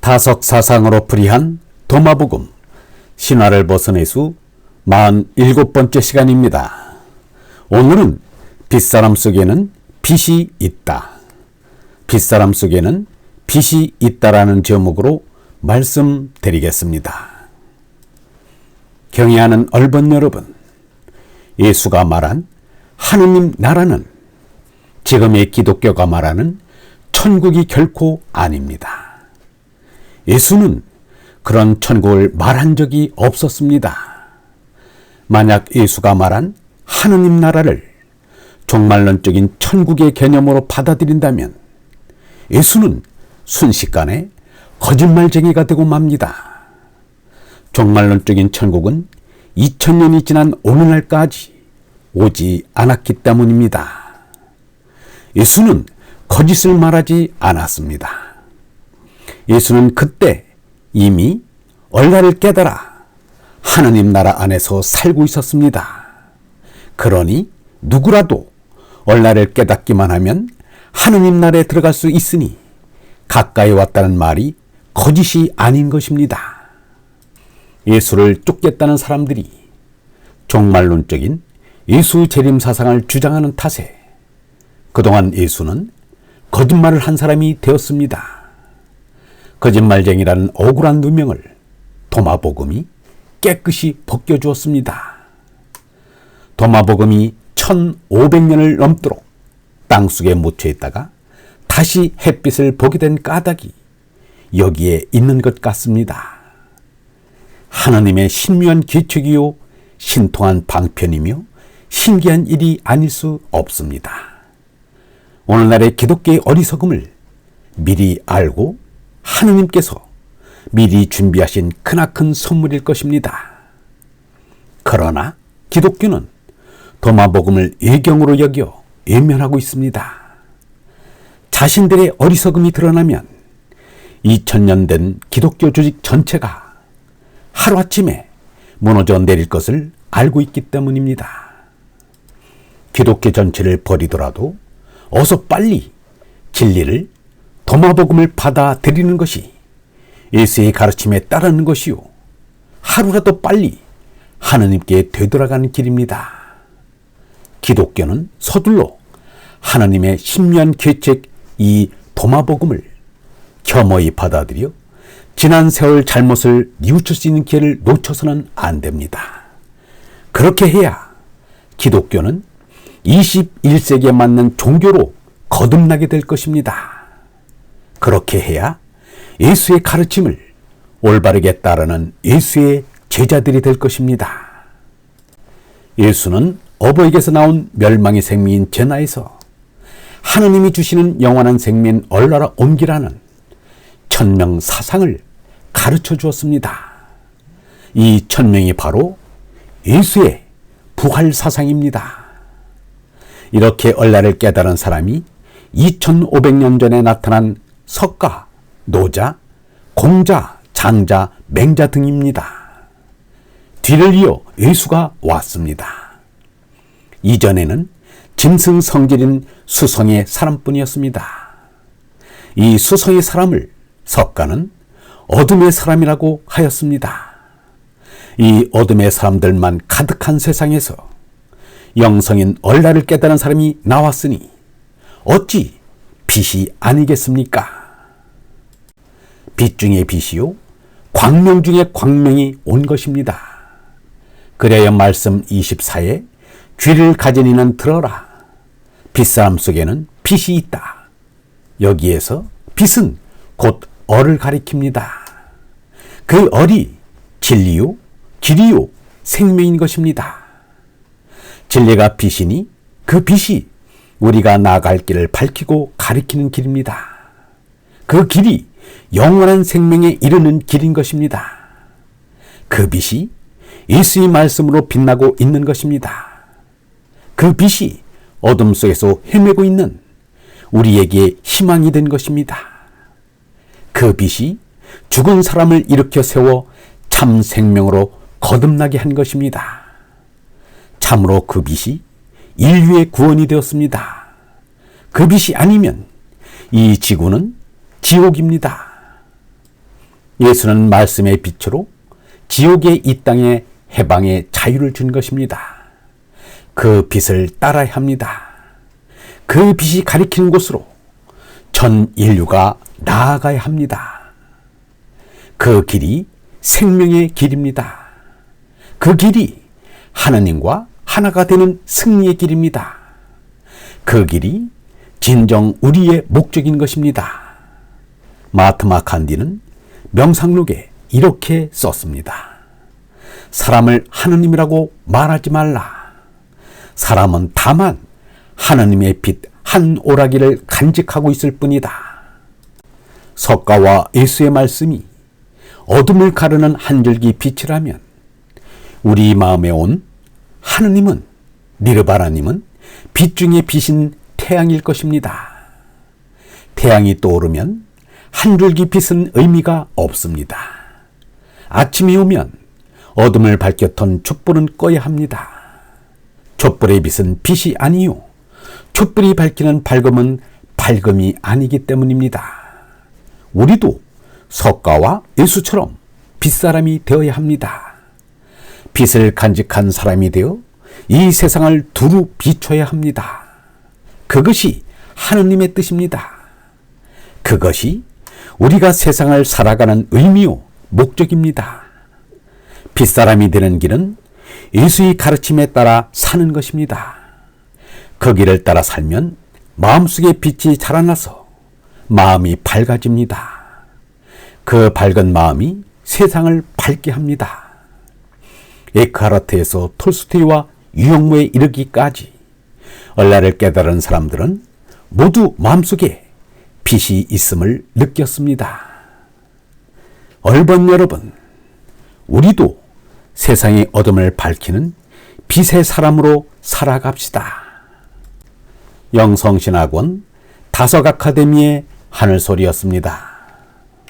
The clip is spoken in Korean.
다석사상으로 풀이한 도마복음 신화를 벗어내 수 47번째 시간입니다. 오늘은 빗사람 속에는 빛이 있다. 빗사람 속에는 빛이 있다라는 제목으로 말씀드리겠습니다. 경애하는 얼번 여러분, 예수가 말한 하느님 나라는 지금의 기독교가 말하는 천국이 결코 아닙니다. 예수는 그런 천국을 말한 적이 없었습니다. 만약 예수가 말한 하느님 나라를 종말론적인 천국의 개념으로 받아들인다면 예수는 순식간에 거짓말쟁이가 되고 맙니다. 종말론적인 천국은 2000년이 지난 오늘날까지 오지 않았기 때문입니다. 예수는 거짓을 말하지 않았습니다. 예수는 그때 이미 얼라를 깨달아 하느님 나라 안에서 살고 있었습니다. 그러니 누구라도 얼라를 깨닫기만 하면 하느님 나라에 들어갈 수 있으니 가까이 왔다는 말이 거짓이 아닌 것입니다. 예수를 쫓겠다는 사람들이 종말론적인 예수 재림 사상을 주장하는 탓에 그동안 예수는 거짓말을 한 사람이 되었습니다. 거짓말쟁이라는 억울한 누명을 도마복음이 깨끗이 벗겨주었습니다. 도마복음이 1500년을 넘도록 땅속에 묻혀 있다가 다시 햇빛을 보게 된 까닭이 여기에 있는 것 같습니다. 하나님의 신묘한 계책이요 신통한 방편이며 신기한 일이 아닐 수 없습니다. 오늘날의 기독교의 어리석음을 미리 알고 하느님께서 미리 준비하신 크나큰 선물일 것입니다. 그러나 기독교는 도마복음을 예경으로 여겨 외면하고 있습니다. 자신들의 어리석음이 드러나면 2000년 된 기독교 조직 전체가 하루아침에 무너져 내릴 것을 알고 있기 때문입니다. 기독교 전체를 버리더라도 어서 빨리 진리를 도마복음을 받아들이는 것이 예수의 가르침에 따르는 것이요 하루라도 빨리 하느님께 되돌아가는 길입니다. 기독교는 서둘러 하나님의 신묘한 계책 이 도마복음을 겸허히 받아들여 지난 세월 잘못을 뉘우칠 수 있는 기회를 놓쳐서는 안 됩니다. 그렇게 해야 기독교는 21세기에 맞는 종교로 거듭나게 될 것입니다. 그렇게 해야 예수의 가르침을 올바르게 따르는 예수의 제자들이 될 것입니다. 예수는 어버이에게서 나온 멸망의 생명인 제나에서 하느님이 주시는 영원한 생명인 얼라라 옮기라는 천명 사상을 가르쳐 주었습니다. 이 천명이 바로 예수의 부활 사상입니다. 이렇게 얼라를 깨달은 사람이 2500년 전에 나타난 석가, 노자, 공자, 장자, 맹자 등입니다. 뒤를 이어 예수가 왔습니다. 이전에는 짐승성질인 수성의 사람뿐이었습니다. 이 수성의 사람을 석가는 어둠의 사람이라고 하였습니다. 이 어둠의 사람들만 가득한 세상에서 영성인 얼라를 깨달은 사람이 나왔으니 어찌 빛이 아니겠습니까? 빛 중에 빛이요 광명 중에 광명이 온 것입니다. 그래야 말씀 24에 귀를 가진 이는 들어라. 빗사람 속에는 빛이 있다. 여기에서 빛은 곧 얼을 가리킵니다. 그 얼이 진리요 길이요 생명인 것입니다. 진리가 빛이니 그 빛이 우리가 나아갈 길을 밝히고 가리키는 길입니다. 그 길이 영원한 생명에 이르는 길인 것입니다. 그 빛이 예수의 말씀으로 빛나고 있는 것입니다. 그 빛이 어둠 속에서 헤매고 있는 우리에게 희망이 된 것입니다. 그 빛이 죽은 사람을 일으켜 세워 참 생명으로 거듭나게 한 것입니다. 참으로 그 빛이 인류의 구원이 되었습니다. 그 빛이 아니면 이 지구는 지옥입니다. 예수는 말씀의 빛으로 지옥의 이 땅에 해방의 자유를 준 것입니다. 그 빛을 따라야 합니다. 그 빛이 가리키는 곳으로 전 인류가 나아가야 합니다. 그 길이 생명의 길입니다. 그 길이 하나님과 하나가 되는 승리의 길입니다. 그 길이 진정 우리의 목적인 것입니다. 마하트마 간디는 명상록에 이렇게 썼습니다. 사람을 하느님이라고 말하지 말라. 사람은 다만 하나님의 빛 한 오라기를 간직하고 있을 뿐이다. 석가와 예수의 말씀이 어둠을 가르는 한 줄기 빛이라면 우리 마음에 온 하느님은, 니르바라님은 빛 중에 빛인 태양일 것입니다. 태양이 떠오르면 한 줄기 빛은 의미가 없습니다. 아침이 오면 어둠을 밝혔던 촛불은 꺼야 합니다. 촛불의 빛은 빛이 아니요, 촛불이 밝히는 밝음은 밝음이 아니기 때문입니다. 우리도 석가와 예수처럼 빛사람이 되어야 합니다. 빛을 간직한 사람이 되어 이 세상을 두루 비춰야 합니다. 그것이 하느님의 뜻입니다. 그것이 우리가 세상을 살아가는 의미요 목적입니다. 빛사람이 되는 길은 예수의 가르침에 따라 사는 것입니다. 그 길을 따라 살면 마음속에 빛이 자라나서 마음이 밝아집니다. 그 밝은 마음이 세상을 밝게 합니다. 에크하르트에서 톨스토이와 유영무에 이르기까지 얼라를 깨달은 사람들은 모두 마음속에 빛이 있음을 느꼈습니다. 얼번 여러분, 우리도 세상의 어둠을 밝히는 빛의 사람으로 살아갑시다. 영성신학원 다석아카데미의 하늘소리였습니다.